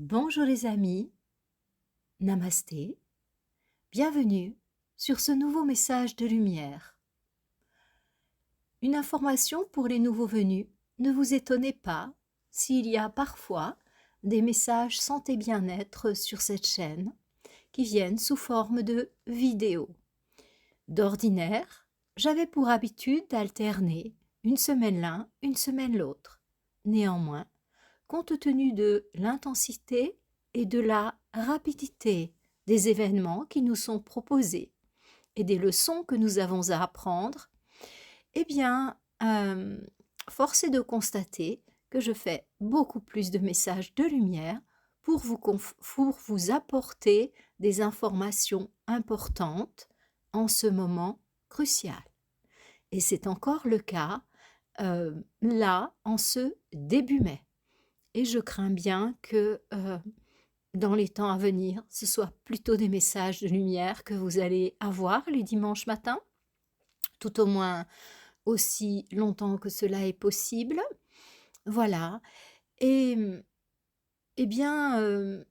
Bonjour les amis, namasté, bienvenue sur ce nouveau message de lumière. Une information pour les nouveaux venus, ne vous étonnez pas s'il y a parfois des messages santé bien-être sur cette chaîne qui viennent sous forme de vidéos. D'ordinaire, j'avais pour habitude d'alterner une semaine l'un, une semaine l'autre. Néanmoins, compte tenu de l'intensité et de la rapidité des événements qui nous sont proposés et des leçons que nous avons à apprendre, eh bien, force est de constater que je fais beaucoup plus de messages de lumière pour vous apporter des informations importantes en ce moment crucial. Et c'est encore le cas là, en ce début mai. Et je crains bien que dans les temps à venir, ce soit plutôt des messages de lumière que vous allez avoir les dimanches matins, tout au moins aussi longtemps que cela est possible. Voilà. Et eh bien,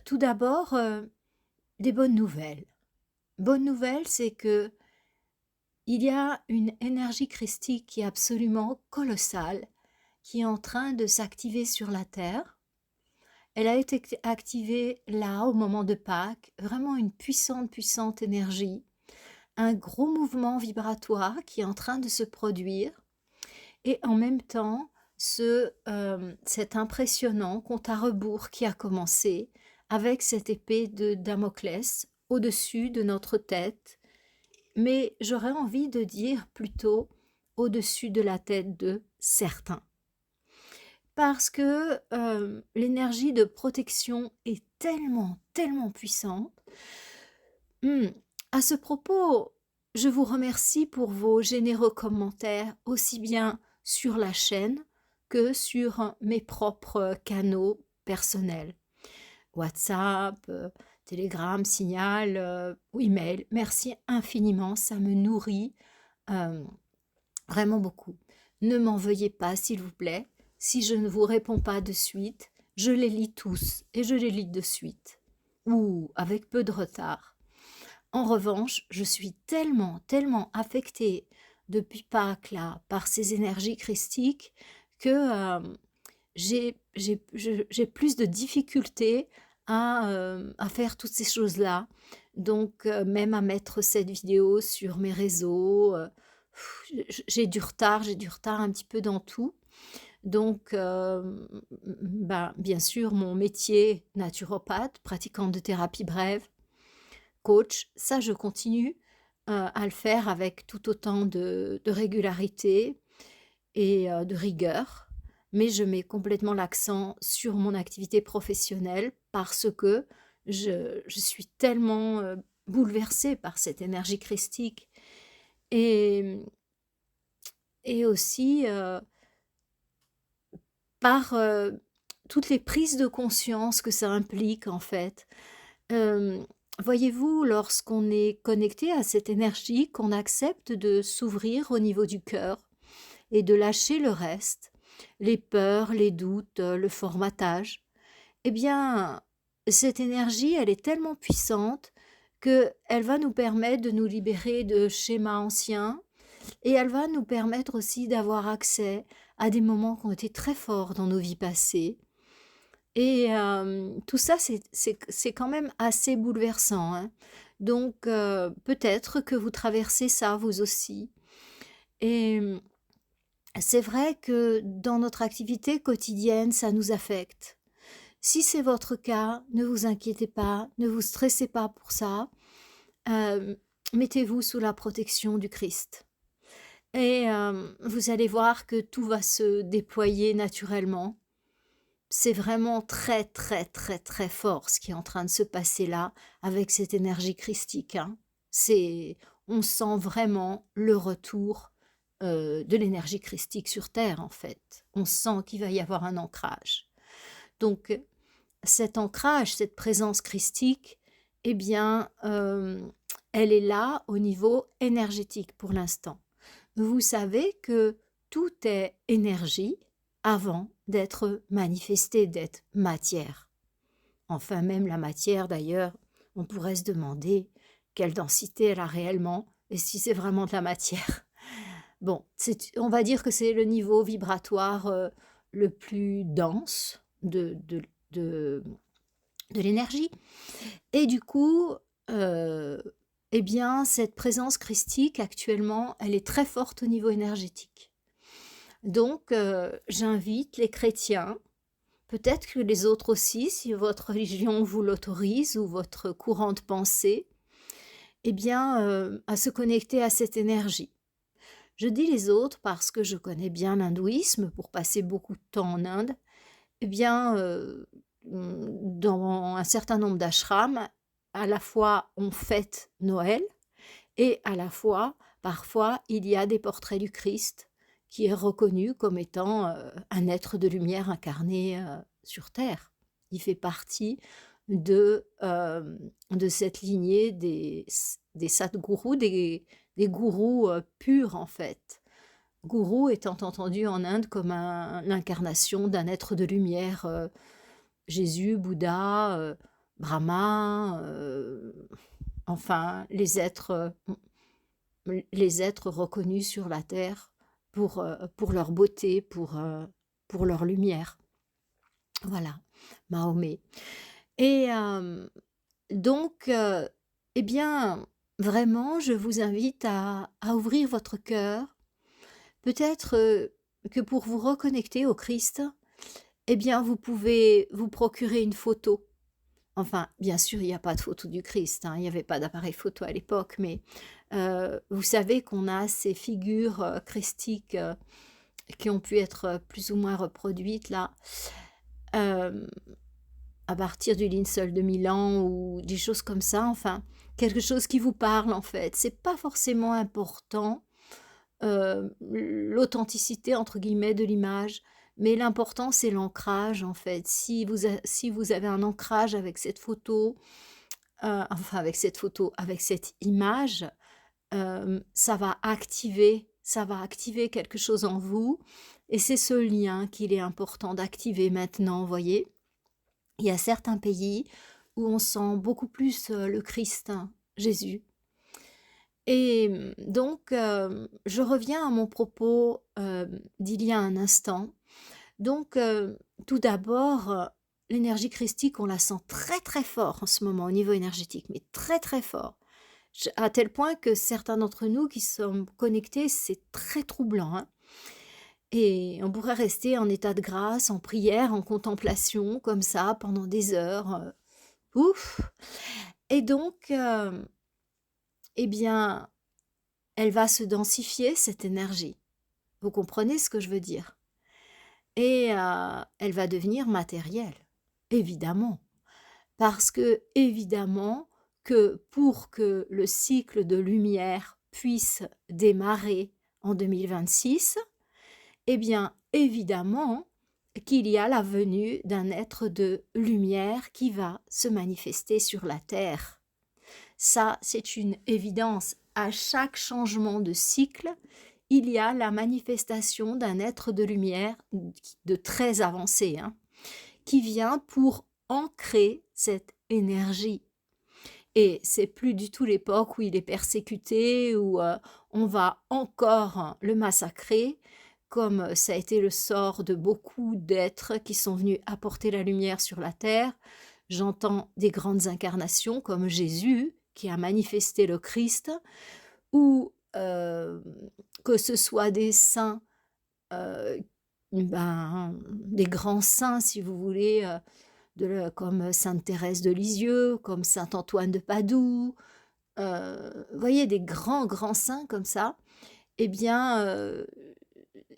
tout d'abord, des bonnes nouvelles. Bonne nouvelle, c'est que il y a une énergie christique qui est absolument colossale, qui est en train de s'activer sur la Terre. Elle a été activée là, au moment de Pâques, vraiment une puissante, puissante énergie, un gros mouvement vibratoire qui est en train de se produire, et en même temps, cet impressionnant compte à rebours qui a commencé avec cette épée de Damoclès au-dessus de notre tête, mais j'aurais envie de dire plutôt au-dessus de la tête de certains. Parce que l'énergie de protection est tellement, tellement puissante. À ce propos, je vous remercie pour vos généreux commentaires, aussi bien sur la chaîne que sur mes propres canaux personnels. WhatsApp, Telegram, Signal ou email. Merci infiniment, ça me nourrit vraiment beaucoup. Ne m'en veuillez pas, s'il vous plaît. Si je ne vous réponds pas de suite, je les lis tous et je les lis de suite, ou avec peu de retard. En revanche, je suis tellement, tellement affectée depuis Pâques là, par ces énergies christiques que j'ai plus de difficultés à faire toutes ces choses-là. Donc, même à mettre cette vidéo sur mes réseaux, j'ai du retard un petit peu dans tout. Donc, bien sûr, mon métier naturopathe, pratiquante de thérapie brève, coach, ça je continue à le faire avec tout autant de régularité et de rigueur, mais je mets complètement l'accent sur mon activité professionnelle parce que je suis tellement bouleversée par cette énergie christique et, et aussi par toutes les prises de conscience que ça implique en fait. Voyez-vous, lorsqu'on est connecté à cette énergie, qu'on accepte de s'ouvrir au niveau du cœur et de lâcher le reste, les peurs, les doutes, le formatage, eh bien, cette énergie, elle est tellement puissante qu'elle va nous permettre de nous libérer de schémas anciens et elle va nous permettre aussi d'avoir accès à des moments qui ont été très forts dans nos vies passées. Et tout ça, c'est quand même assez bouleversant, hein. Donc, peut-être que vous traversez ça vous aussi. Et c'est vrai que dans notre activité quotidienne, ça nous affecte. Si c'est votre cas, ne vous inquiétez pas, ne vous stressez pas pour ça. Mettez-vous sous la protection du Christ. Et vous allez voir que tout va se déployer naturellement. C'est vraiment très, très, très, très fort ce qui est en train de se passer là avec cette énergie christique, hein. On sent vraiment le retour de l'énergie christique sur Terre, en fait. On sent qu'il va y avoir un ancrage. Donc, cet ancrage, cette présence christique, eh bien, elle est là au niveau énergétique pour l'instant. Vous savez que tout est énergie avant d'être manifesté, d'être matière. Enfin, même la matière, d'ailleurs, on pourrait se demander quelle densité elle a réellement et si c'est vraiment de la matière. Bon, on va dire que c'est le niveau vibratoire le plus dense de, de l'énergie. Et du coup, euh, eh bien, cette présence christique, actuellement, elle est très forte au niveau énergétique. Donc, j'invite les chrétiens, peut-être que les autres aussi, si votre religion vous l'autorise ou votre courant de pensée, eh bien, à se connecter à cette énergie. Je dis les autres parce que je connais bien l'hindouisme, pour passer beaucoup de temps en Inde. Eh bien, dans un certain nombre d'ashrams, à la fois on fête Noël et à la fois, parfois, il y a des portraits du Christ qui est reconnu comme étant un être de lumière incarné sur Terre. Il fait partie de cette lignée des sadgurus, des gourous purs en fait. Gourou étant entendu en Inde comme l'incarnation d'un être de lumière, Jésus, Bouddha, Brahma, enfin les êtres reconnus sur la terre pour leur beauté, pour leur lumière. Voilà, Mahomet. Et donc, eh bien, vraiment, je vous invite à ouvrir votre cœur. Peut-être que pour vous reconnecter au Christ, eh bien, vous pouvez vous procurer une photo. Enfin, bien sûr, il n'y a pas de photo du Christ, hein, il n'y avait pas d'appareil photo à l'époque, mais vous savez qu'on a ces figures christiques qui ont pu être plus ou moins reproduites là, euh, à partir du linceul de Milan ou des choses comme ça, enfin, quelque chose qui vous parle en fait. C'est pas forcément important l'authenticité entre guillemets de l'image, mais l'important c'est l'ancrage en fait. Si vous avez un ancrage avec cette photo, enfin avec cette image, ça va activer quelque chose en vous, et c'est ce lien qu'il est important d'activer maintenant, vous voyez. Il y a certains pays où on sent beaucoup plus le Christ, hein, Jésus. Et donc, je reviens à mon propos d'il y a un instant. Donc, tout d'abord, l'énergie christique, on la sent très très fort en ce moment au niveau énergétique, mais très très fort. À tel point que certains d'entre nous qui sommes connectés, c'est très troublant, hein. Et on pourrait rester en état de grâce, en prière, en contemplation, comme ça, pendant des heures. Ouf! Et donc, eh bien, elle va se densifier, cette énergie. Vous comprenez ce que je veux dire? Et elle va devenir matérielle, évidemment. Parce que, évidemment, que pour que le cycle de lumière puisse démarrer en 2026, eh bien, évidemment qu'il y a la venue d'un être de lumière qui va se manifester sur la Terre. Ça, c'est une évidence. À chaque changement de cycle, il y a la manifestation d'un être de lumière de très avancé, hein, qui vient pour ancrer cette énergie. Et c'est plus du tout l'époque où il est persécuté, où on va encore le massacrer, comme ça a été le sort de beaucoup d'êtres qui sont venus apporter la lumière sur la terre. J'entends des grandes incarnations comme Jésus, qui a manifesté le Christ, ou que ce soit des saints, des grands saints, si vous voulez, comme Sainte Thérèse de Lisieux, comme Saint Antoine de Padoue, vous voyez, des grands, grands saints comme ça, eh bien,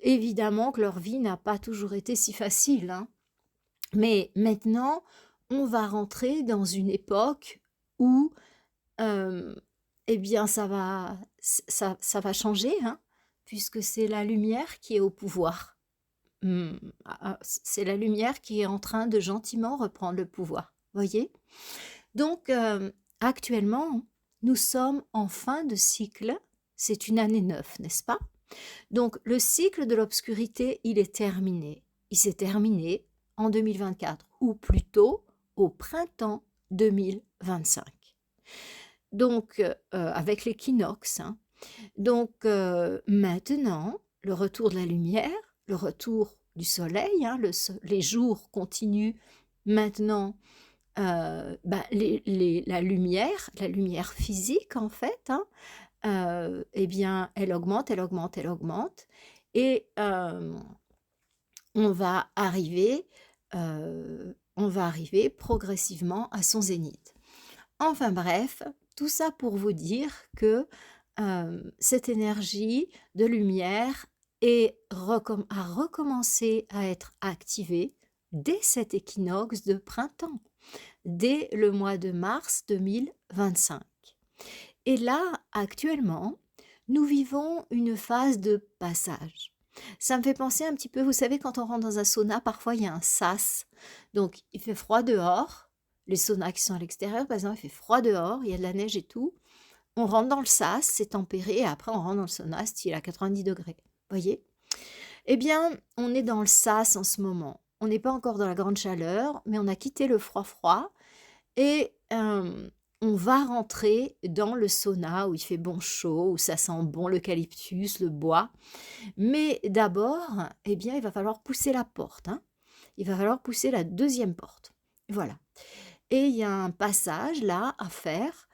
évidemment que leur vie n'a pas toujours été si facile, hein. Mais maintenant, on va rentrer dans une époque où, eh bien, ça va changer, hein, puisque c'est la lumière qui est au pouvoir. C'est la lumière qui est en train de gentiment reprendre le pouvoir, voyez. Donc, actuellement, nous sommes en fin de cycle. C'est une année 9, n'est-ce pas? Donc, le cycle de l'obscurité, il est terminé. Il s'est terminé en 2024, ou plutôt au printemps 2025. Donc, avec l'équinoxe, hein. Donc, maintenant, le retour de la lumière, le retour du soleil, hein, les jours continuent maintenant, la lumière physique en fait, hein, eh bien, elle augmente, elle augmente, elle augmente et on va arriver, on va arriver progressivement à son zénith. Enfin bref, tout ça pour vous dire que cette énergie de lumière a recommencé à être activée dès cet équinoxe de printemps, dès le mois de mars 2025. Et là, actuellement, nous vivons une phase de passage. Ça me fait penser un petit peu, vous savez, quand on rentre dans un sauna, parfois il y a un sas. Donc, il fait froid dehors. Les saunas qui sont à l'extérieur, par exemple, il fait froid dehors, il y a de la neige et tout. On rentre dans le sas, c'est tempéré, et après on rentre dans le sauna, style à 90 degrés. Voyez? Eh bien, on est dans le sas en ce moment. On n'est pas encore dans la grande chaleur, mais on a quitté le froid et on va rentrer dans le sauna où il fait bon chaud, où ça sent bon l'eucalyptus, le bois. Mais d'abord, eh bien, il va falloir pousser la porte, hein. Il va falloir pousser la deuxième porte. Voilà. Et il y a un passage là à faire.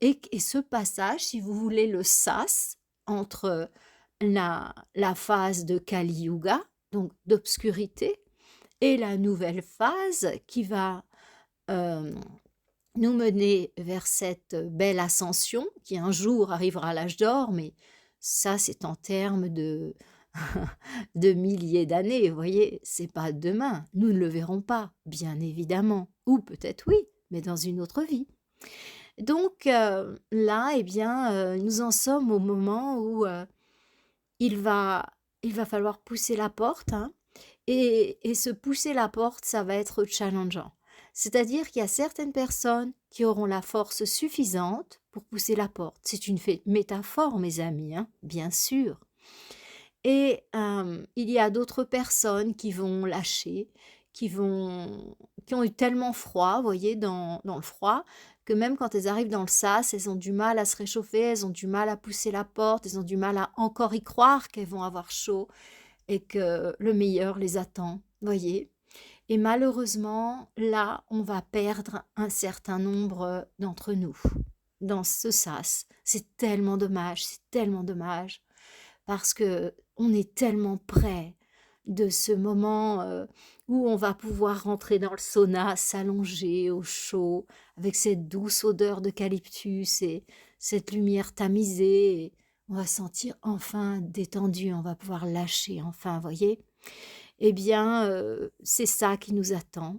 Et ce passage, si vous voulez le sas entre la phase de Kali Yuga, donc d'obscurité, et la nouvelle phase qui va nous mener vers cette belle ascension qui un jour arrivera à l'âge d'or, mais ça c'est en termes de, de milliers d'années, vous voyez, c'est pas demain, nous ne le verrons pas, bien évidemment, ou peut-être oui, mais dans une autre vie. Donc là, eh bien, nous en sommes au moment où il va, il va falloir pousser la porte, hein, et se pousser la porte, ça va être challengeant. C'est-à-dire qu'il y a certaines personnes qui auront la force suffisante pour pousser la porte. C'est une métaphore, mes amis, hein, bien sûr. Et il y a d'autres personnes qui vont lâcher, qui ont eu tellement froid, vous voyez, dans le froid, que même quand elles arrivent dans le sas, elles ont du mal à se réchauffer, elles ont du mal à pousser la porte, elles ont du mal à encore y croire qu'elles vont avoir chaud et que le meilleur les attend, voyez. Et malheureusement, là, on va perdre un certain nombre d'entre nous dans ce sas. C'est tellement dommage, parce que on est tellement près de ce moment où on va pouvoir rentrer dans le sauna, s'allonger au chaud, avec cette douce odeur d'eucalyptus et cette lumière tamisée. Et on va se sentir enfin détendu, on va pouvoir lâcher enfin, voyez. Eh bien, c'est ça qui nous attend.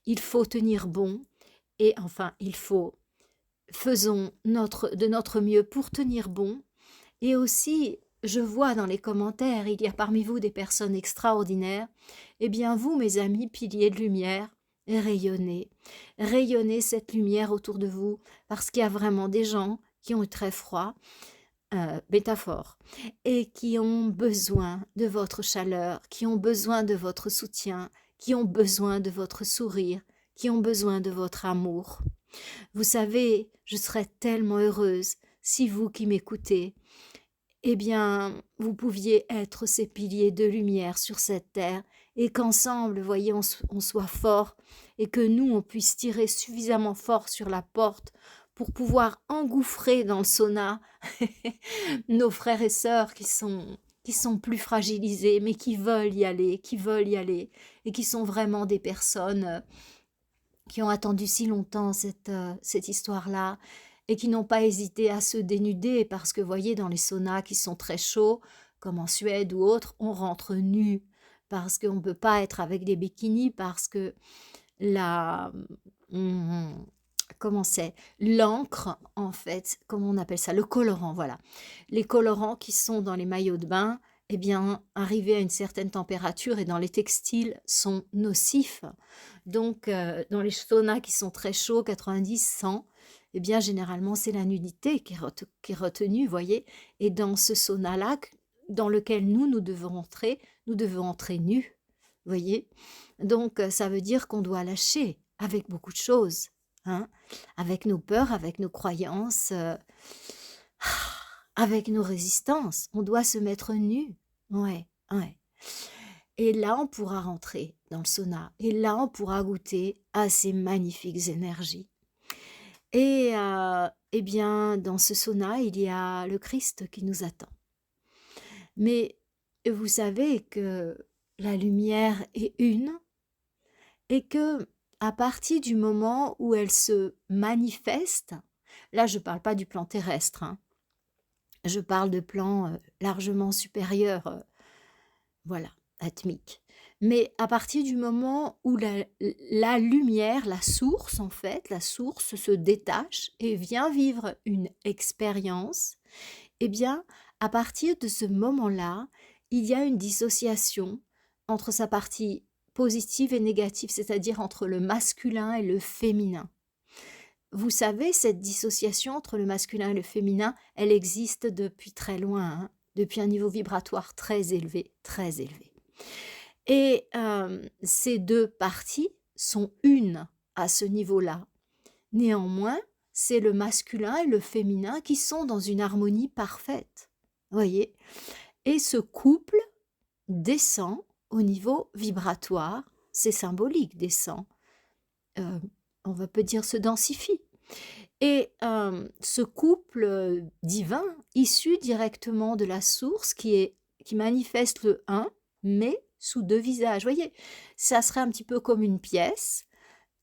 Il faut tenir bon et enfin, faisons de notre mieux pour tenir bon. Et aussi, je vois dans les commentaires, il y a parmi vous des personnes extraordinaires. Eh bien, vous, mes amis, piliers de lumière, rayonnez. Rayonnez cette lumière autour de vous, parce qu'il y a vraiment des gens qui ont eu très froid, métaphore, et qui ont besoin de votre chaleur, qui ont besoin de votre soutien, qui ont besoin de votre sourire, qui ont besoin de votre amour. Vous savez, je serais tellement heureuse si vous qui m'écoutez, eh bien, vous pouviez être ces piliers de lumière sur cette terre et qu'ensemble, voyez, on soit forts et que nous, on puisse tirer suffisamment fort sur la porte pour pouvoir engouffrer dans le sauna nos frères et sœurs qui sont plus fragilisés, mais qui veulent y aller, et qui sont vraiment des personnes qui ont attendu si longtemps cette histoire-là et qui n'ont pas hésité à se dénuder parce que, voyez, dans les saunas qui sont très chauds, comme en Suède ou autre, on rentre nu parce qu'on ne peut pas être avec des bikinis parce que la... comment c'est? L'encre, en fait, comment on appelle ça? Le colorant, voilà. Les colorants qui sont dans les maillots de bain, eh bien, arrivés à une certaine température et dans les textiles sont nocifs. Donc, dans les saunas qui sont très chauds, 90, 100, eh bien, généralement, c'est la nudité qui est retenue, vous voyez. Et dans ce sauna-là, dans lequel nous devons entrer nus, vous voyez. Donc, ça veut dire qu'on doit lâcher. avec beaucoup de choses, hein, avec nos peurs, avec nos croyances, avec nos résistances. On doit se mettre nu. Ouais, ouais. Et là, on pourra rentrer dans le sauna. Et là, on pourra goûter à ces magnifiques énergies. Et eh bien, dans ce sauna, il y a le Christ qui nous attend. Mais vous savez que la lumière est une et que à partir du moment où elle se manifeste, là je ne parle pas du plan terrestre, hein, je parle de plans largement supérieurs, voilà, atmiques. Mais à partir du moment où la lumière, la source en fait, la source se détache et vient vivre une expérience, eh bien, à partir de ce moment-là, il y a une dissociation entre sa partie positive et négative, c'est-à-dire entre le masculin et le féminin. Vous savez, cette dissociation entre le masculin et le féminin, elle existe depuis très loin, hein, depuis un niveau vibratoire très élevé, très élevé. Et ces deux parties sont une à ce niveau-là. Néanmoins, c'est le masculin et le féminin qui sont dans une harmonie parfaite. Voyez? Et ce couple descend au niveau vibratoire, c'est symbolique, descend. On va peut dire se densifie. Et ce couple divin, issu directement de la source, qui manifeste le un, mais sous deux visages. Voyez, ça serait un petit peu comme une pièce,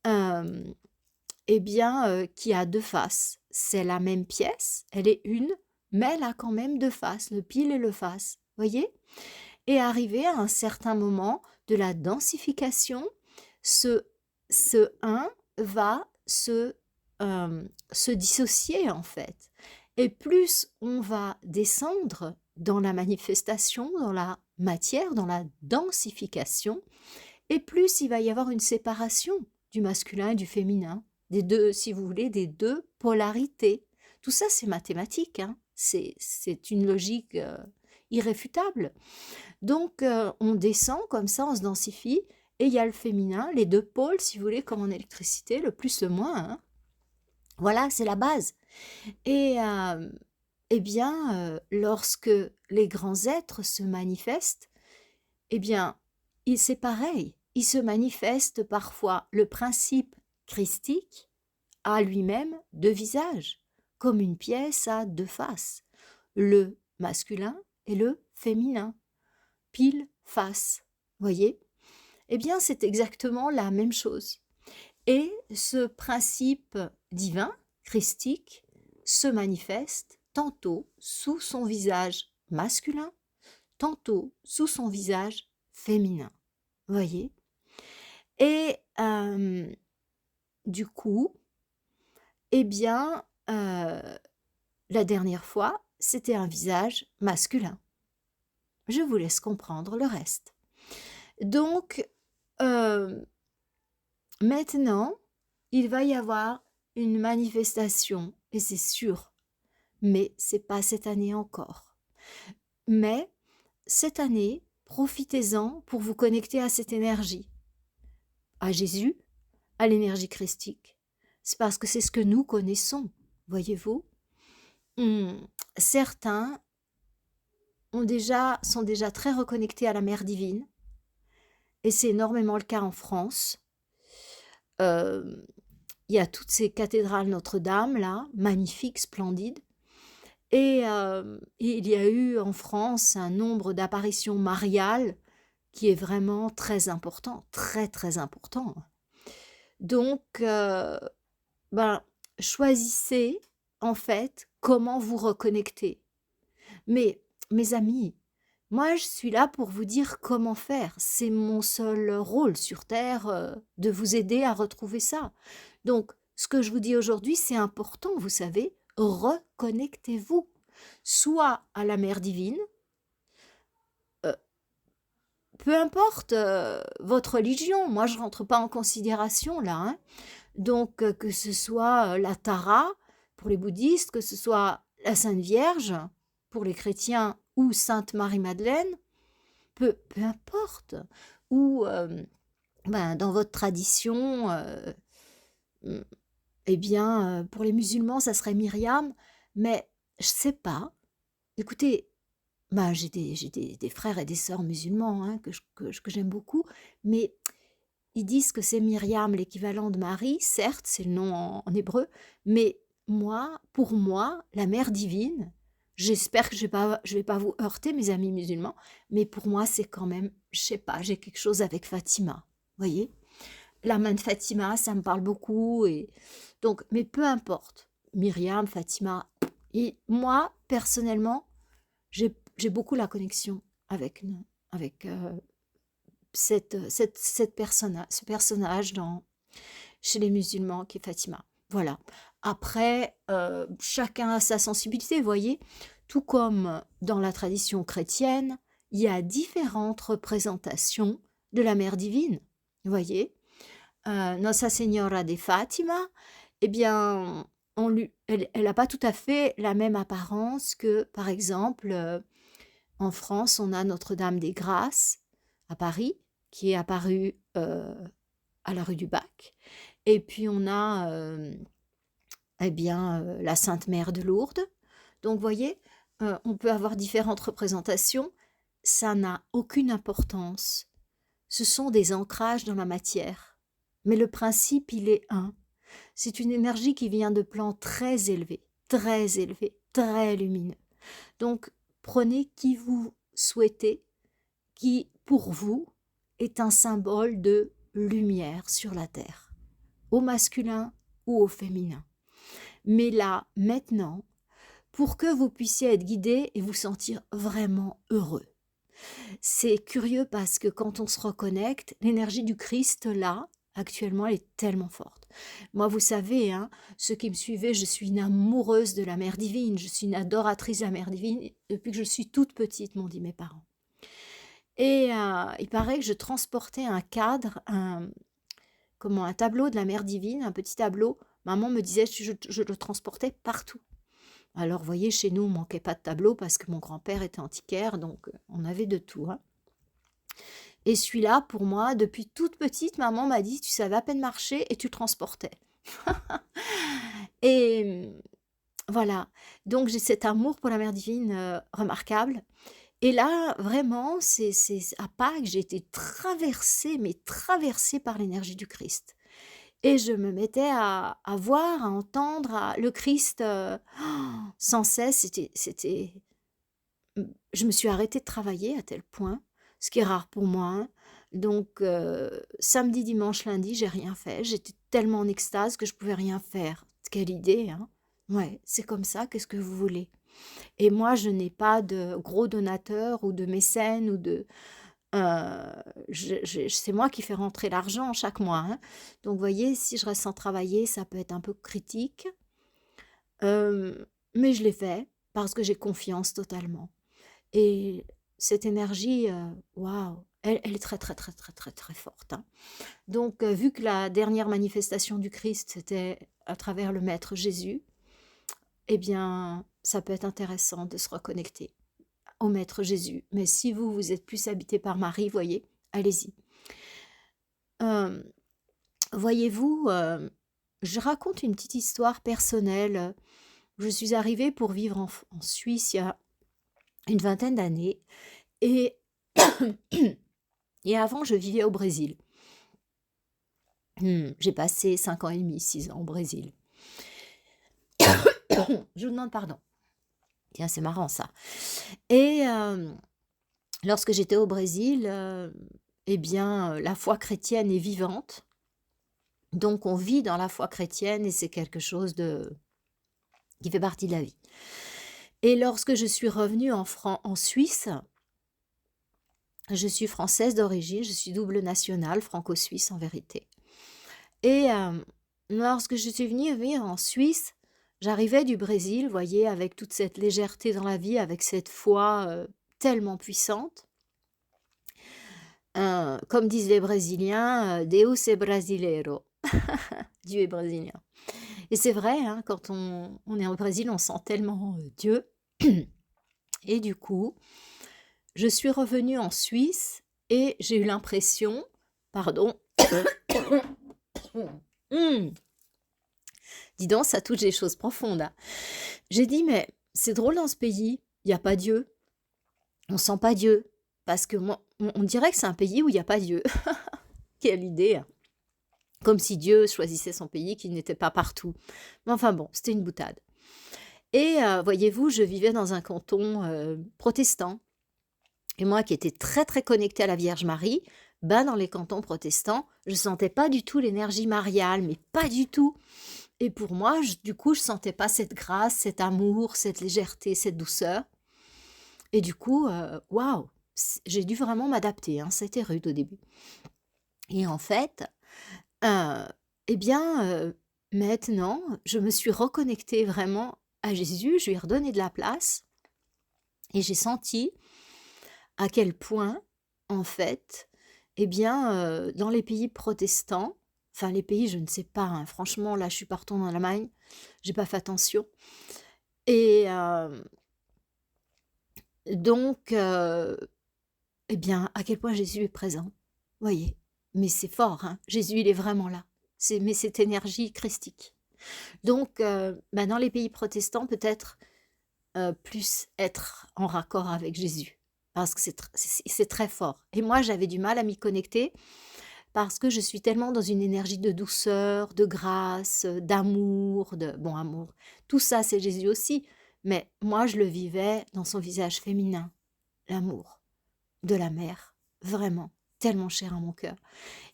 eh bien, qui a deux faces. C'est la même pièce, elle est une, mais elle a quand même deux faces, le pile et le face. Voyez? Et arrivé à un certain moment de la densification, ce un va se dissocier en fait. Et plus on va descendre dans la manifestation, dans la matière, dans la densification, et plus il va y avoir une séparation du masculin et du féminin, des deux, si vous voulez, des deux polarités. Tout ça, c'est mathématique, hein. C'est une logique irréfutable. Donc, on descend comme ça, on se densifie, et il y a le féminin, les deux pôles, si vous voulez, comme en électricité, le plus, le moins, hein. Voilà, c'est la base. Et eh bien, lorsque les grands êtres se manifestent, eh bien, c'est pareil. Il se manifeste parfois le principe christique à lui-même deux visages, comme une pièce à deux faces, le masculin et le féminin, pile face. Voyez? Eh bien, c'est exactement la même chose. Et ce principe divin, christique, se manifeste tantôt sous son visage masculin, tantôt sous son visage féminin. Voyez? Et du coup, eh bien, la dernière fois, c'était un visage masculin. Je vous laisse comprendre le reste. Donc, maintenant, il va y avoir une manifestation, et c'est sûr, mais c'est pas cette année encore. Mais cette année, profitez-en pour vous connecter à cette énergie, à Jésus, à l'énergie christique. C'est parce que c'est ce que nous connaissons, voyez-vous. Certains sont déjà très reconnectés à la Mère divine, et c'est énormément le cas en France. Il y a toutes ces cathédrales Notre-Dame, là, magnifiques, splendides. Et il y a eu en France un nombre d'apparitions mariales qui est vraiment très important, très très important. Donc, choisissez en fait comment vous reconnecter. Mais mes amis, moi je suis là pour vous dire comment faire. C'est mon seul rôle sur Terre de vous aider à retrouver ça. Donc, ce que je vous dis aujourd'hui, c'est important, vous savez, reconnectez-vous, soit à la Mère divine, peu importe votre religion, moi je rentre pas en considération là, hein. Donc que ce soit la Tara pour les bouddhistes, que ce soit la Sainte Vierge pour les chrétiens ou Sainte Marie-Madeleine, peu importe, ou dans votre tradition, Mmh, eh bien, pour les musulmans, ça serait Myriam, mais je sais pas. Écoutez, bah, j'ai des frères et des sœurs musulmans, hein, que j'aime beaucoup, mais ils disent que c'est Myriam, l'équivalent de Marie, certes, c'est le nom en hébreu, mais moi, pour moi, la mère divine, j'espère que je vais pas vous heurter, mes amis musulmans, mais pour moi, c'est quand même, je sais pas, j'ai quelque chose avec Fatima, voyez? La main de Fatima, ça me parle beaucoup, et donc, mais peu importe, Myriam, Fatima, et moi, personnellement, j'ai beaucoup la connexion avec ce personnage chez les musulmans qui est Fatima. Voilà. Après, chacun a sa sensibilité, vous voyez. Tout comme dans la tradition chrétienne, il y a différentes représentations de la mère divine. Vous voyez, Nossa Señora de Fatima, eh bien, elle n'a pas tout à fait la même apparence que, par exemple, en France, on a Notre-Dame des Grâces à Paris, qui est apparue à la rue du Bac. Et puis on a eh bien, la Sainte Mère de Lourdes. Donc, vous voyez, on peut avoir différentes représentations. Ça n'a aucune importance. Ce sont des ancrages dans la matière. Mais le principe, il est un. C'est une énergie qui vient de plans très élevés, très élevés, très lumineux. Donc, prenez qui vous souhaitez, qui, pour vous, est un symbole de lumière sur la terre, au masculin ou au féminin. Mais là, maintenant, pour que vous puissiez être guidé et vous sentir vraiment heureux. C'est curieux parce que quand on se reconnecte, l'énergie du Christ, là, actuellement, elle est tellement forte. Moi, vous savez, hein, ceux qui me suivaient, je suis une amoureuse de la Mère divine, je suis une adoratrice de la Mère divine, depuis que je suis toute petite, m'ont dit mes parents. Et il paraît que je transportais un cadre, un tableau de la Mère divine, un petit tableau. Maman me disait que je le transportais partout. Alors, vous voyez, chez nous, on manquait pas de tableau parce que mon grand-père était antiquaire, donc on avait de tout, hein. Et celui-là, pour moi, depuis toute petite, maman m'a dit, tu savais à peine marcher et tu le transportais. Et voilà, donc j'ai cet amour pour la Mère divine remarquable. Et là, vraiment, c'est à Pâques, j'ai été traversée, mais traversée par l'énergie du Christ. Et je me mettais à voir, à entendre le Christ sans cesse. Je me suis arrêtée de travailler à tel point, ce qui est rare pour moi, hein. Donc, samedi, dimanche, lundi, j'ai rien fait. J'étais tellement en extase que je pouvais rien faire. Quelle idée, hein? Ouais, c'est comme ça, qu'est-ce que vous voulez? Et moi, je n'ai pas de gros donateurs ou de mécènes ou de... c'est moi qui fais rentrer l'argent chaque mois, hein. Donc, vous voyez, si je reste sans travailler, ça peut être un peu critique. Mais je l'ai fait parce que j'ai confiance totalement. Et cette énergie, waouh, elle est très, très, très, très, très, très forte, hein. Donc, vu que la dernière manifestation du Christ, c'était à travers le Maître Jésus, eh bien, ça peut être intéressant de se reconnecter au Maître Jésus. Mais si vous, vous êtes plus habité par Marie, voyez, allez-y. Euh, Voyez-vous, je raconte une petite histoire personnelle. Je suis arrivée pour vivre en Suisse il y a une vingtaine d'années. Et, et avant, je vivais au Brésil. J'ai passé 5 ans et demi, 6 ans au Brésil. Je vous demande pardon. Tiens, c'est marrant ça. Et lorsque j'étais au Brésil, eh bien, la foi chrétienne est vivante. Donc, on vit dans la foi chrétienne et c'est quelque chose qui fait partie de la vie. Et lorsque je suis revenue en Suisse, je suis française d'origine, je suis double nationale, franco-suisse en vérité. Et lorsque je suis venue vivre en Suisse, j'arrivais du Brésil, vous voyez, avec toute cette légèreté dans la vie, avec cette foi tellement puissante. Comme disent les Brésiliens, Deus é brasileiro. Dieu est brésilien. Et c'est vrai, hein, quand on est au Brésil, on sent tellement Dieu. Et du coup, je suis revenue en Suisse et j'ai eu l'impression, pardon, Dis donc, ça touche des choses profondes, hein. J'ai dit: «Mais c'est drôle dans ce pays, il y a pas Dieu, on sent pas Dieu». Parce que moi on dirait que c'est un pays où il y a pas Dieu. Quelle idée, hein! Comme si Dieu choisissait son pays, qu'il n'était pas partout. Mais enfin bon, c'était une boutade. Et voyez-vous, je vivais dans un canton, protestant. Et moi qui étais très, très connectée à la Vierge Marie, ben, dans les cantons protestants, je sentais pas du tout l'énergie mariale, mais pas du tout. Et pour moi, du coup, je sentais pas cette grâce, cet amour, cette légèreté, cette douceur. Et du coup, waouh, j'ai dû vraiment m'adapter, hein, ça a été rude au début. Et en fait, euh, eh bien, maintenant, je me suis reconnectée vraiment à Jésus, je lui ai redonné de la place et j'ai senti à quel point, en fait, eh bien, dans les pays protestants, enfin les pays, je ne sais pas, hein, franchement, là, je suis partout en Allemagne, j'ai pas fait attention. Et donc, eh bien, à quel point Jésus est présent, voyez. Mais c'est fort, hein, Jésus, il est vraiment là. Mais cette énergie christique. Donc, bah, dans les pays protestants, peut-être plus être en raccord avec Jésus. Parce que c'est très fort. Et moi, j'avais du mal à m'y connecter parce que je suis tellement dans une énergie de douceur, de grâce, d'amour, bon, amour. Tout ça, c'est Jésus aussi. Mais moi, je le vivais dans son visage féminin. L'amour de la mère. Vraiment. Tellement cher à mon cœur.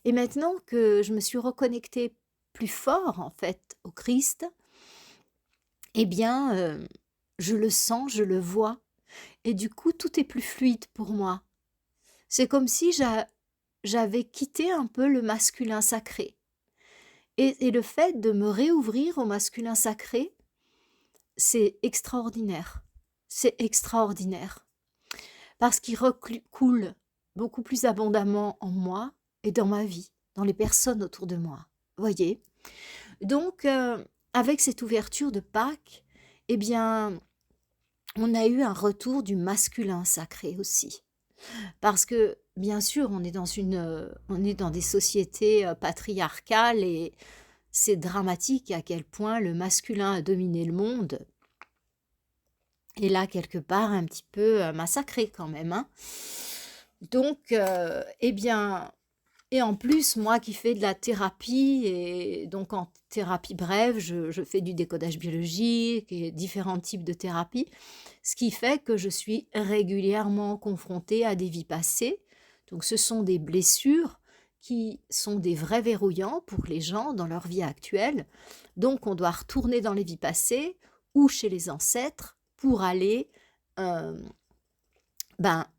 Et maintenant que je me suis reconnectée plus fort, en fait, au Christ, eh bien, je le sens, je le vois. Et du coup, tout est plus fluide pour moi. C'est comme si j'avais quitté un peu le masculin sacré. Et le fait de me réouvrir au masculin sacré, c'est extraordinaire. C'est extraordinaire. Parce qu'il recoule beaucoup plus abondamment en moi et dans ma vie, dans les personnes autour de moi. Voyez? Donc, avec cette ouverture de Pâques, eh bien, on a eu un retour du masculin sacré aussi. Parce que, bien sûr, on est dans des sociétés patriarcales et c'est dramatique à quel point le masculin a dominé le monde. Et là, quelque part, un petit peu massacré quand même, hein. Donc, eh bien, et en plus, moi qui fais de la thérapie, et donc en thérapie brève, je fais du décodage biologique et différents types de thérapies, ce qui fait que je suis régulièrement confrontée à des vies passées. Donc ce sont des blessures qui sont des vrais verrouillants pour les gens dans leur vie actuelle. Donc on doit retourner dans les vies passées ou chez les ancêtres pour aller euh,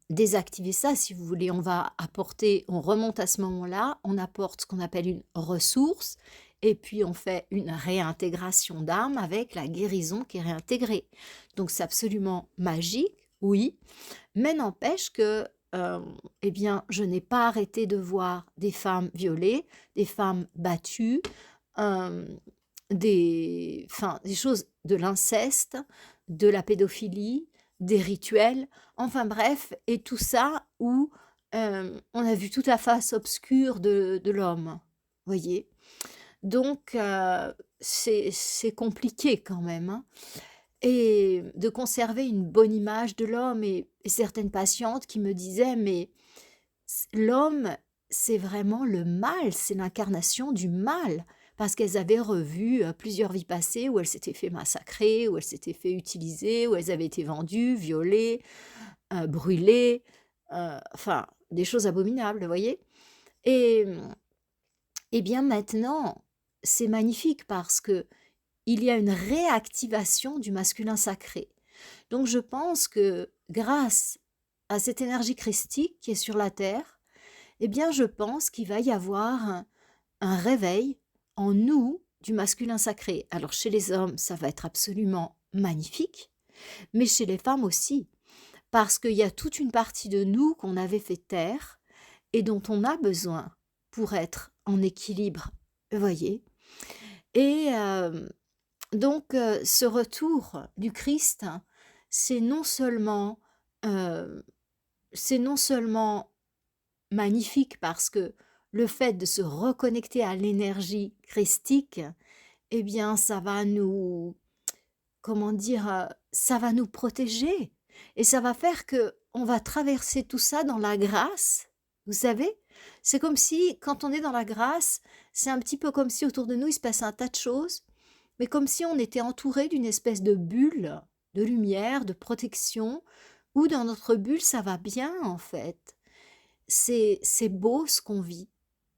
désactiver ça, si vous voulez. On remonte à ce moment-là, on apporte ce qu'on appelle une ressource, et puis on fait une réintégration d'âme avec la guérison qui est réintégrée. Donc c'est absolument magique, oui, mais n'empêche que, eh bien, je n'ai pas arrêté de voir des femmes violées, des femmes battues, euh, des choses, de l'inceste, de la pédophilie, des rituels, enfin bref, et tout ça où on a vu toute la face obscure de l'homme, voyez. Donc c'est compliqué quand même, hein. Et de conserver une bonne image de l'homme, et certaines patientes qui me disaient, mais l'homme, c'est vraiment le mal, c'est l'incarnation du mal, parce qu'elles avaient revu plusieurs vies passées où elles s'étaient fait massacrer, où elles s'étaient fait utiliser, où elles avaient été vendues, violées, brûlées, enfin, des choses abominables, vous voyez. Et, et bien maintenant, c'est magnifique parce que il y a une réactivation du masculin sacré. Donc je pense que grâce à cette énergie christique qui est sur la terre, eh bien je pense qu'il va y avoir un réveil en nous du masculin sacré. Alors chez les hommes, ça va être absolument magnifique, mais chez les femmes aussi, parce qu'il y a toute une partie de nous qu'on avait fait taire et dont on a besoin pour être en équilibre, vous voyez. Et donc ce retour du Christ, c'est non seulement, euh, c'est non seulement magnifique parce que le fait de se reconnecter à l'énergie christique, eh bien, ça va nous, comment dire, ça va nous protéger et ça va faire que on va traverser tout ça dans la grâce. Vous savez? C'est comme si quand on est dans la grâce, c'est un petit peu comme si autour de nous, il se passe un tas de choses, mais comme si on était entouré d'une espèce de bulle de lumière, de protection, où dans notre bulle, ça va bien en fait. C'est beau ce qu'on vit,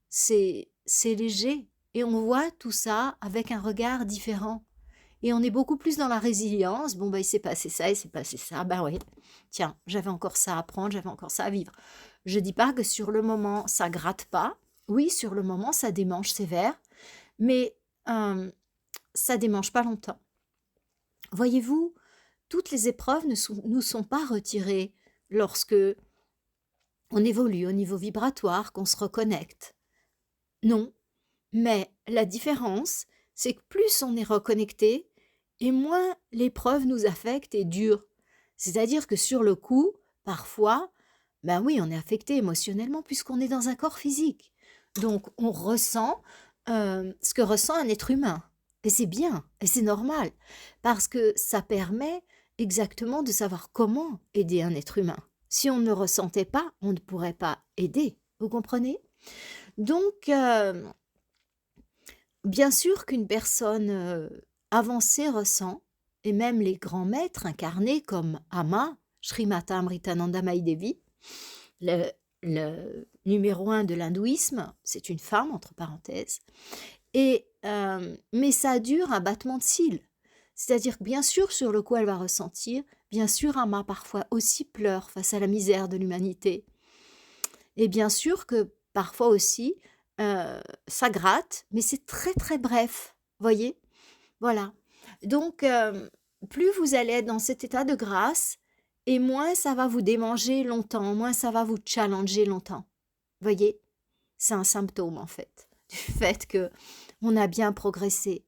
c'est léger et on voit tout ça avec un regard différent. Et on est beaucoup plus dans la résilience. Bon, bah, il s'est passé ça, il s'est passé ça. Bah oui, tiens, j'avais encore ça à apprendre, j'avais encore ça à vivre. Je dis pas que sur le moment, ça gratte pas. Oui, sur le moment, ça démange sévère, mais ça démange pas longtemps. Voyez-vous, toutes les épreuves ne nous sont pas retirées lorsque on évolue au niveau vibratoire, qu'on se reconnecte. Non, mais la différence, c'est que plus on est reconnecté, et moins l'épreuve nous affecte et dure. C'est-à-dire que sur le coup, parfois, ben oui, on est affecté émotionnellement puisqu'on est dans un corps physique. Donc on ressent ce que ressent un être humain. Et c'est bien, et c'est normal, parce que ça permet exactement de savoir comment aider un être humain. Si on ne le ressentait pas, on ne pourrait pas aider. Vous comprenez? Donc, bien sûr qu'une personne avancée ressent, et même les grands maîtres incarnés comme Ama, Srimata Amritananda Mayi Devi, le numéro un de l'hindouisme, c'est une femme entre parenthèses, mais ça dure un battement de cils. C'est-à-dire que bien sûr sur le coup elle va ressentir, bien sûr Ama parfois aussi pleure face à la misère de l'humanité, et bien sûr que parfois aussi ça gratte, mais c'est très très bref, voyez? Voilà. Donc, plus vous allez être dans cet état de grâce et moins ça va vous démanger longtemps, moins ça va vous challenger longtemps. Voyez? C'est un symptôme en fait, du fait que on a bien progressé.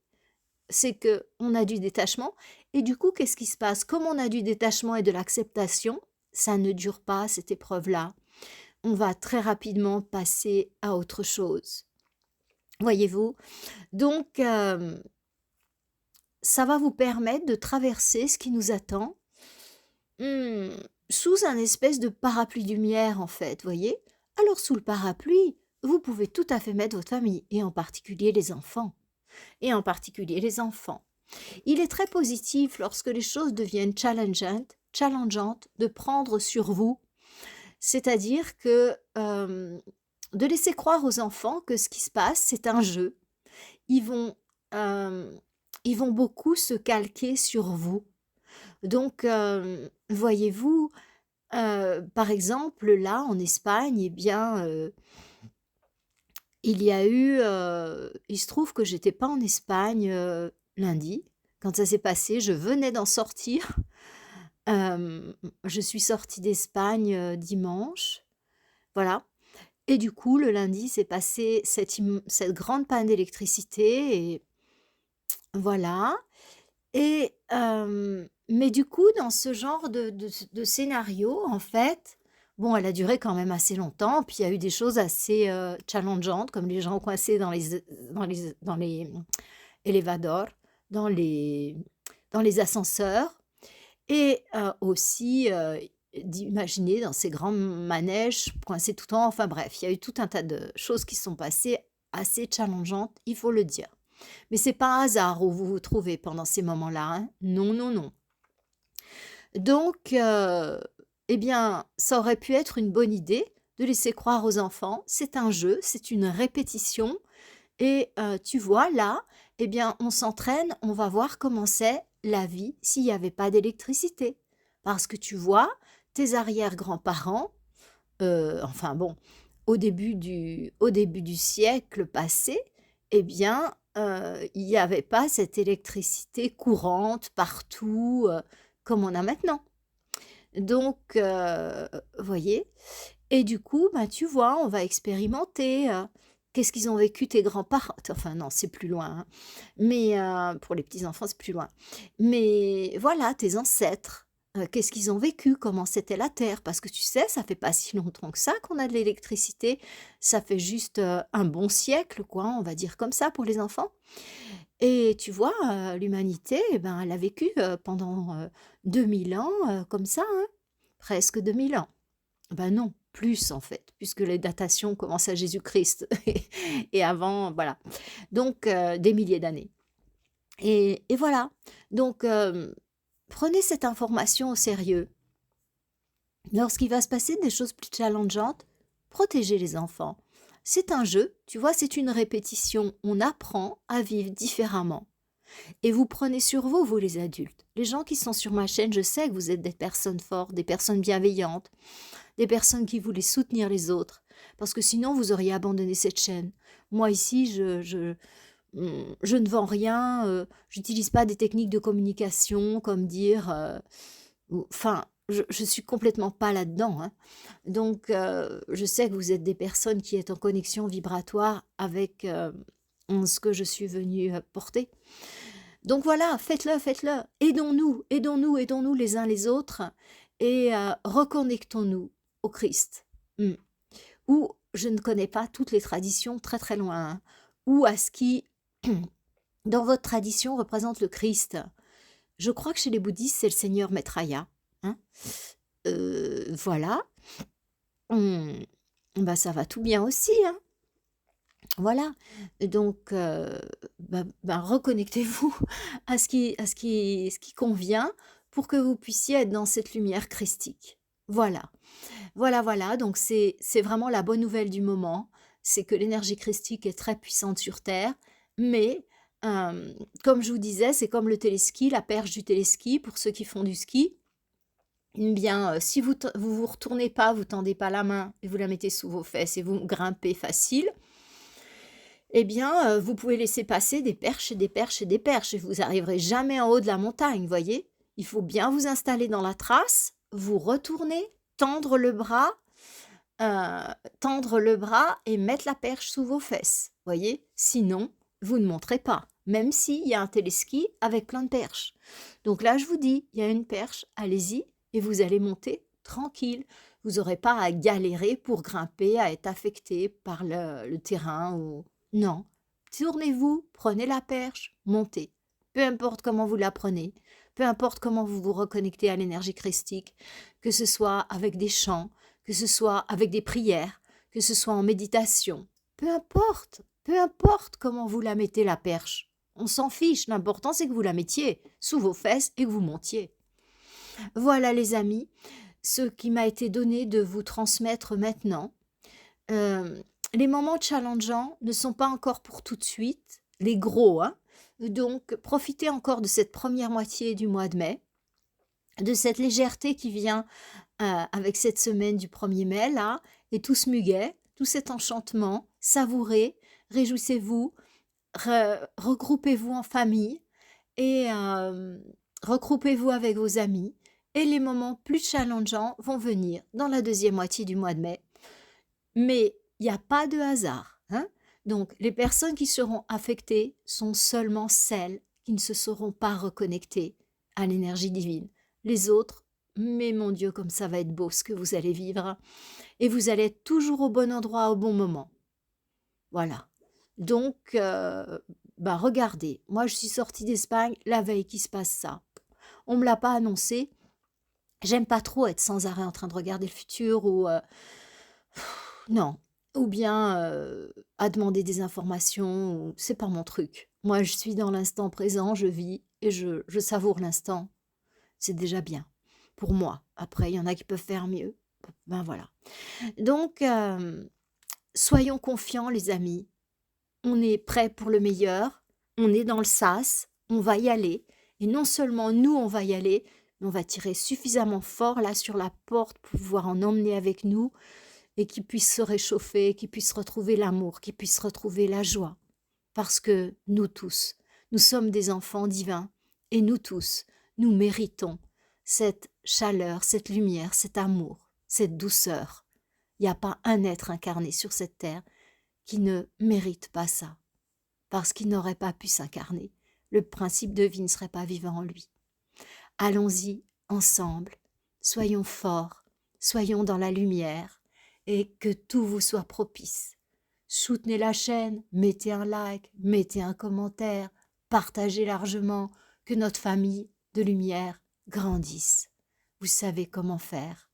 C'est que on a du détachement et du coup, qu'est-ce qui se passe? Comme on a du détachement et de l'acceptation, ça ne dure pas cette épreuve-là. On va très rapidement passer à autre chose. Voyez-vous? Donc, ça va vous permettre de traverser ce qui nous attend hmm, sous un espèce de parapluie de lumière, en fait, voyez? Alors, sous le parapluie, vous pouvez tout à fait mettre votre famille, et en particulier les enfants. Et en particulier les enfants. Il est très positif lorsque les choses deviennent challengeantes de prendre sur vous. C'est-à-dire que de laisser croire aux enfants que ce qui se passe, c'est un jeu. Ils vont, euh, ils vont beaucoup se calquer sur vous. Donc, voyez-vous, par exemple, là, en Espagne, eh bien, il se trouve que j'étais pas en Espagne lundi. Quand ça s'est passé, je venais d'en sortir. Je suis sortie d'Espagne dimanche. Voilà. Et du coup, le lundi, s'est passé cette grande panne d'électricité. Et voilà. Et mais du coup, dans ce genre de scénario, en fait, bon, elle a duré quand même assez longtemps, puis il y a eu des choses assez, challengeantes, comme les gens coincés dans les élévadors, dans les dans les ascenseurs et aussi, d'imaginer dans ces grands manèges coincés tout le temps, enfin bref, il y a eu tout un tas de choses qui se sont passées assez challengeantes, il faut le dire. Mais c'est pas un hasard où vous vous trouvez pendant ces moments-là, hein. Non, non, non. Donc, eh bien, ça aurait pu être une bonne idée de laisser croire aux enfants, c'est un jeu, c'est une répétition et tu vois là, eh bien, on s'entraîne, on va voir comment c'est la vie s'il n'y avait pas d'électricité. Parce que tu vois, tes arrière-grands-parents, enfin bon, au début du siècle passé, eh bien, il n'y avait pas cette électricité courante partout, comme on a maintenant. Donc, voyez? Et du coup, bah, tu vois, on va expérimenter, qu'est-ce qu'ils ont vécu tes grands-parents? Enfin non, c'est plus loin, hein, mais pour les petits-enfants, c'est plus loin. Mais voilà, tes ancêtres, qu'est-ce qu'ils ont vécu? Comment c'était la terre? Parce que tu sais, ça fait pas si longtemps que ça qu'on a de l'électricité. Ça fait juste, un bon siècle quoi, on va dire comme ça pour les enfants. Et tu vois, l'humanité, eh ben, elle a vécu, pendant, 2000 ans, comme ça, hein, presque 2000 ans. Ben non, plus en fait, puisque les datations commencent à Jésus-Christ et avant, voilà. Donc des milliers d'années et voilà. Donc prenez cette information au sérieux. Lorsqu'il va se passer des choses plus challengeantes, protégez les enfants. C'est un jeu, tu vois, c'est une répétition. On apprend à vivre différemment. Et vous prenez sur vous, vous les adultes. Les gens qui sont sur ma chaîne, je sais que vous êtes des personnes fortes, des personnes bienveillantes, des personnes qui voulaient soutenir les autres, parce que sinon vous auriez abandonné cette chaîne. Moi ici, je ne vends rien, j'utilise pas des techniques de communication comme dire, enfin, je suis complètement pas là-dedans, hein. Donc, je sais que vous êtes des personnes qui êtes en connexion vibratoire avec ce que je suis venue porter. Donc voilà, faites-le, faites-le. Aidons-nous, aidons-nous, aidons-nous les uns les autres et reconnectons-nous au Christ. Ou je ne connais pas toutes les traditions, très très loin, hein. Ou à ce qui, dans votre tradition, représente le Christ. Je crois que chez les bouddhistes, c'est le Seigneur Maitreya, hein. Voilà. Hum, bah, ça va tout bien aussi, hein. Voilà. Donc, reconnectez-vous ce qui convient pour que vous puissiez être dans cette lumière christique. Voilà. Voilà, voilà, donc c'est vraiment la bonne nouvelle du moment, c'est que l'énergie christique est très puissante sur Terre, mais comme je vous disais, c'est comme le téléski, la perche du téléski, pour ceux qui font du ski. Eh bien, si vous retournez pas, vous tendez pas la main et vous la mettez sous vos fesses et vous grimpez facile, eh bien, vous pouvez laisser passer des perches et des perches et des perches et vous arriverez jamais en haut de la montagne, voyez? Il faut bien vous installer dans la trace, vous retourner, tendre le bras, tendre le bras et mettre la perche sous vos fesses, voyez? Sinon, vous ne monterez pas, même s'il y a un téléski avec plein de perches. Donc là, je vous dis, il y a une perche, allez-y et vous allez monter tranquille. Vous n'aurez pas à galérer pour grimper, à être affecté par le terrain ou non. Tournez-vous, prenez la perche, montez. Peu importe comment vous la prenez, peu importe comment vous vous reconnectez à l'énergie christique, que ce soit avec des chants, que ce soit avec des prières, que ce soit en méditation, peu importe comment vous la mettez la perche. On s'en fiche, l'important c'est que vous la mettiez sous vos fesses et que vous montiez. Voilà les amis, ce qui m'a été donné de vous transmettre maintenant. Les moments challengeants ne sont pas encore pour tout de suite, les gros, hein. Donc profitez encore de cette première moitié du mois de mai, de cette légèreté qui vient avec cette semaine du 1er mai, là, et tout ce muguet, tout cet enchantement, savourez, réjouissez-vous, regroupez-vous en famille et regroupez-vous avec vos amis. Et les moments plus challengeants vont venir dans la deuxième moitié du mois de mai. Mais il n'y a pas de hasard, hein. Donc, les personnes qui seront affectées sont seulement celles qui ne se seront pas reconnectées à l'énergie divine. Les autres, mais mon Dieu, comme ça va être beau ce que vous allez vivre. Et vous allez être toujours au bon endroit au bon moment. Voilà. Donc, regardez, moi je suis sortie d'Espagne la veille qu'il se passe ça. On ne me l'a pas annoncé. J'aime pas trop être sans arrêt en train de regarder le futur ou non, ou bien à demander des informations, c'est pas mon truc. Moi, je suis dans l'instant présent, je vis et je savoure l'instant. C'est déjà bien pour moi. Après, il y en a qui peuvent faire mieux. Ben voilà. Donc, soyons confiants, les amis. On est prêts pour le meilleur. On est dans le sas. On va y aller. Et non seulement nous, on va y aller, mais on va tirer suffisamment fort là sur la porte pour pouvoir en emmener avec nous et qu'il puisse se réchauffer, qu'il puisse retrouver l'amour, qu'il puisse retrouver la joie. Parce que nous tous, nous sommes des enfants divins et nous tous, nous méritons cette chaleur, cette lumière, cet amour, cette douceur. Il n'y a pas un être incarné sur cette terre qui ne mérite pas ça, parce qu'il n'aurait pas pu s'incarner. Le principe de vie ne serait pas vivant en lui. Allons-y ensemble, soyons forts, soyons dans la lumière, et que tout vous soit propice. Soutenez la chaîne, mettez un like, mettez un commentaire, partagez largement, que notre famille de lumière grandisse. Vous savez comment faire.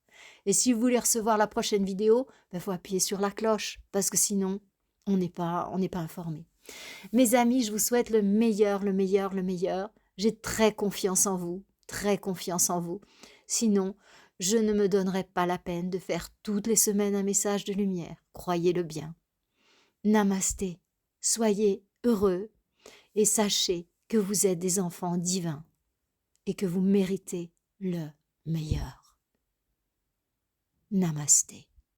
Et si vous voulez recevoir la prochaine vidéo, il faut appuyer sur la cloche, parce que sinon, on n'est pas informé. Mes amis, je vous souhaite le meilleur, le meilleur, le meilleur. J'ai très confiance en vous, très confiance en vous. Sinon, je ne me donnerais pas la peine de faire toutes les semaines un message de lumière, croyez-le bien. Namasté, soyez heureux et sachez que vous êtes des enfants divins et que vous méritez le meilleur. Namasté.